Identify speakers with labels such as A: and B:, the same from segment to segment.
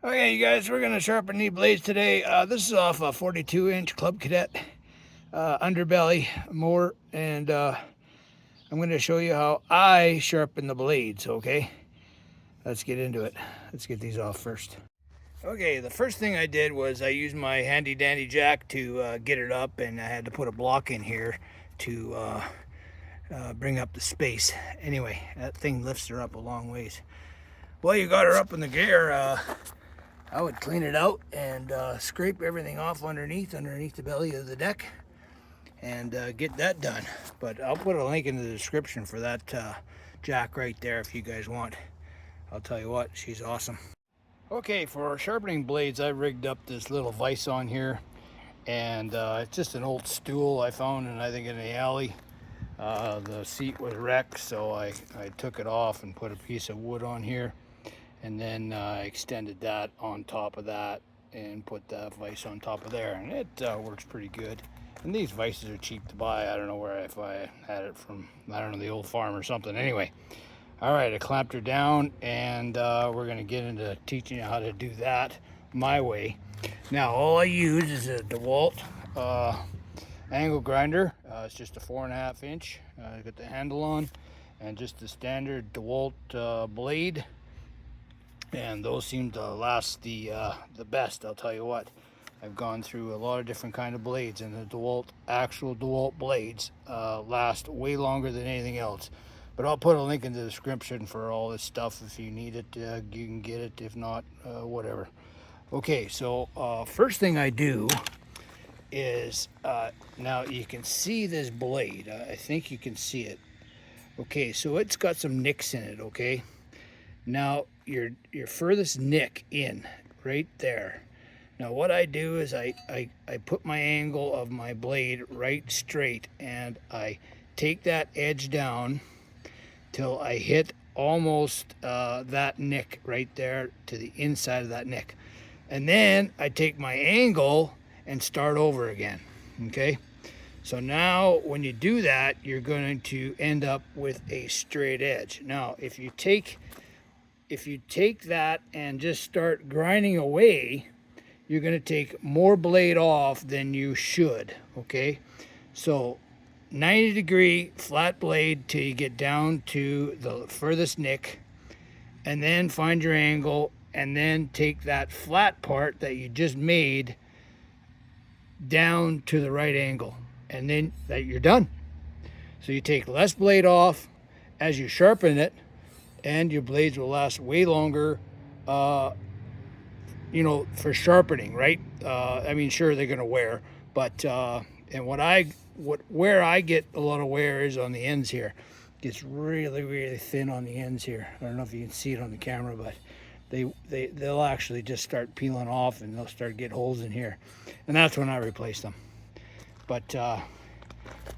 A: Okay, you guys, we're going to sharpen these blades today. This is off a 42-inch Club Cadet underbelly mower, and I'm going to show you how I sharpen the blades, okay? Let's get into it. Let's get these off first. Okay, the first thing I did was I used my handy dandy jack to get it up, and I had to put a block in here to bring up the space. Anyway, that thing lifts her up a long ways. Well, you got her up in the gear. I would clean it out and scrape everything off underneath the belly of the deck and get that done. But I'll put a link in the description for that jack right there if you guys want. I'll tell you what, she's awesome. Okay, for sharpening blades, I rigged up this little vise on here, and it's just an old stool I found, and I think in the alley. The seat was wrecked, so I took it off and put a piece of wood on here. And then I extended that on top of that and put the vise on top of there, and it works pretty good. And these vices are cheap to buy. I don't know where, if I had it from, I don't know, the old farm or something. Anyway, all right, I clamped her down, and we're gonna get into teaching you how to do that my way. Now, all I use is a Dewalt angle grinder. It's just a 4.5 inch. Got the handle on, and just the standard Dewalt blade. And those seem to last the best. I'll tell you what, I've gone through a lot of different kind of blades, and the actual Dewalt blades last way longer than anything else. But I'll put a link in the description for all this stuff. If you need it, you can get it. If not, whatever. Okay, so first thing I do is, now you can see this blade. I think you can see it. Okay, so it's got some nicks in it, okay? Now your furthest nick in right there. Now what I do is I put my angle of my blade right straight, and I take that edge down till I hit almost that nick right there to the inside of that nick. And then I take my angle and start over again, okay? So now when you do that, you're going to end up with a straight edge. Now if you take that and just start grinding away, you're going to take more blade off than you should, okay? So 90-degree flat blade till you get down to the furthest nick, and then find your angle, and then take that flat part that you just made down to the right angle, and then that you're done. So you take less blade off as you sharpen it, and your blades will last way longer, you know, for sharpening, right? I mean, sure, they're gonna wear, but and where I get a lot of wear is on the ends here. It gets really thin on the ends here. I don't know if you can see it on the camera, but they'll actually just start peeling off, and they'll start getting holes in here, and that's when I replace them. But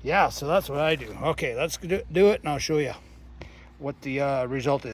A: yeah, so that's what I do. Okay, let's do it, and I'll show you what the result is.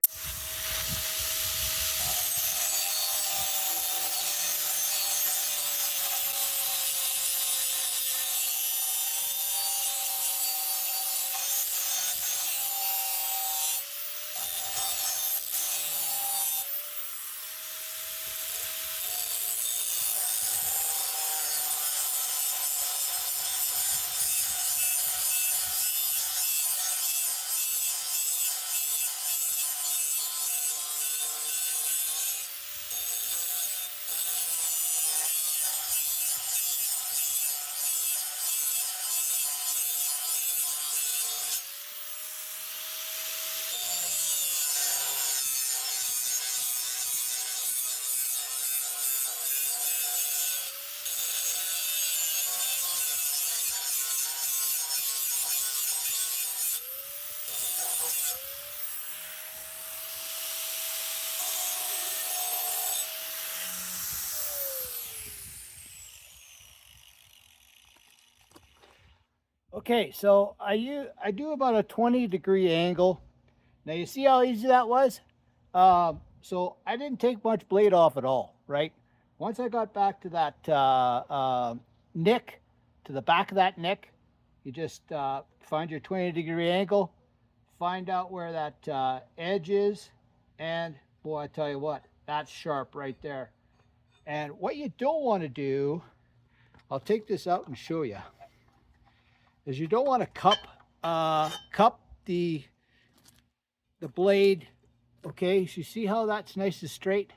A: Okay, so I do about a 20-degree angle. Now you see how easy that was? So I didn't take much blade off at all, right? Once I got back to that nick, to the back of that nick, you just find your 20-degree angle, find out where that edge is, and boy, I tell you what, that's sharp right there. And what you don't want to do, I'll take this out and show you, is you don't want to cup the blade. Okay, so you see how that's nice and straight?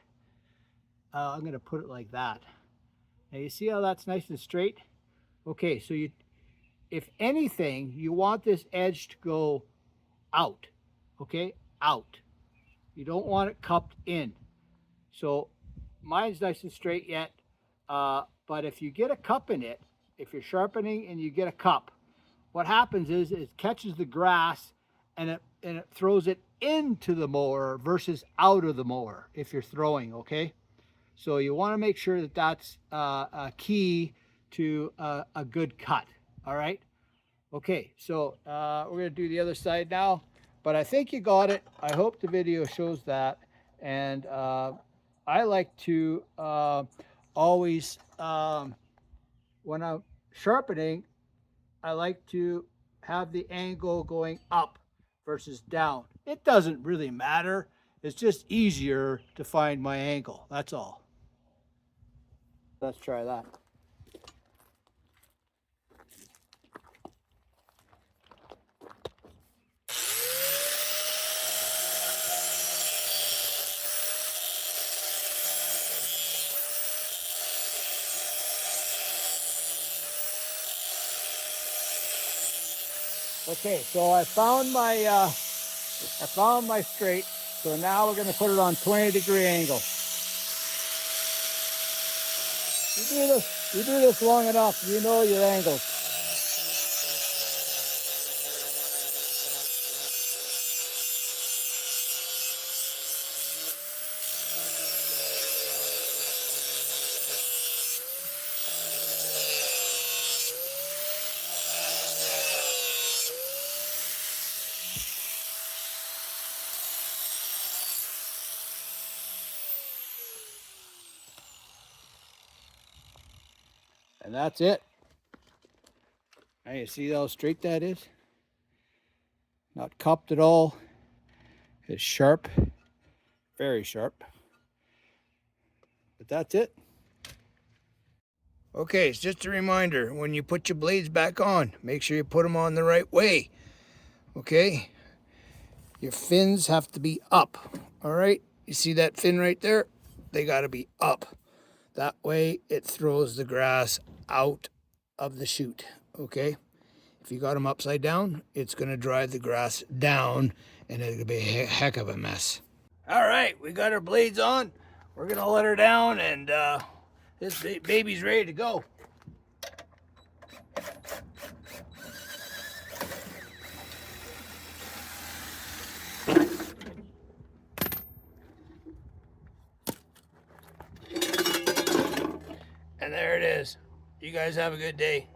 A: I'm going to put it like that. Now you see how that's nice and straight? Okay, so if anything, you want this edge to go out. Okay, out. You don't want it cupped in. So mine's nice and straight yet, but if you get a cup in it, if you're sharpening and you get a cup, what happens is it catches the grass and it throws it into the mower versus out of the mower if you're throwing, okay? So you want to make sure that that's a key to a good cut, all right? Okay, so we're going to do the other side now, but I think you got it. I hope the video shows that. And I like to always, when I'm sharpening, I like to have the angle going up versus down. It doesn't really matter. It's just easier to find my angle. That's all. Let's try that. Okay, so I found my straight. So now we're going to put it on 20-degree angle. You do this long enough, you know your angles. And that's it. Now you see how straight that is? Not cupped at all. It's sharp, very sharp. But that's it. Okay, it's just a reminder, when you put your blades back on, make sure you put them on the right way. Okay? Your fins have to be up. All right? You see that fin right there? They got to be up. That way it throws the grass out of the chute. Okay? If you got them upside down, it's going to drive the grass down and it'll be a heck of a mess. All right, we got our blades on. We're going to let her down and this baby's ready to go. And there it is. You guys have a good day.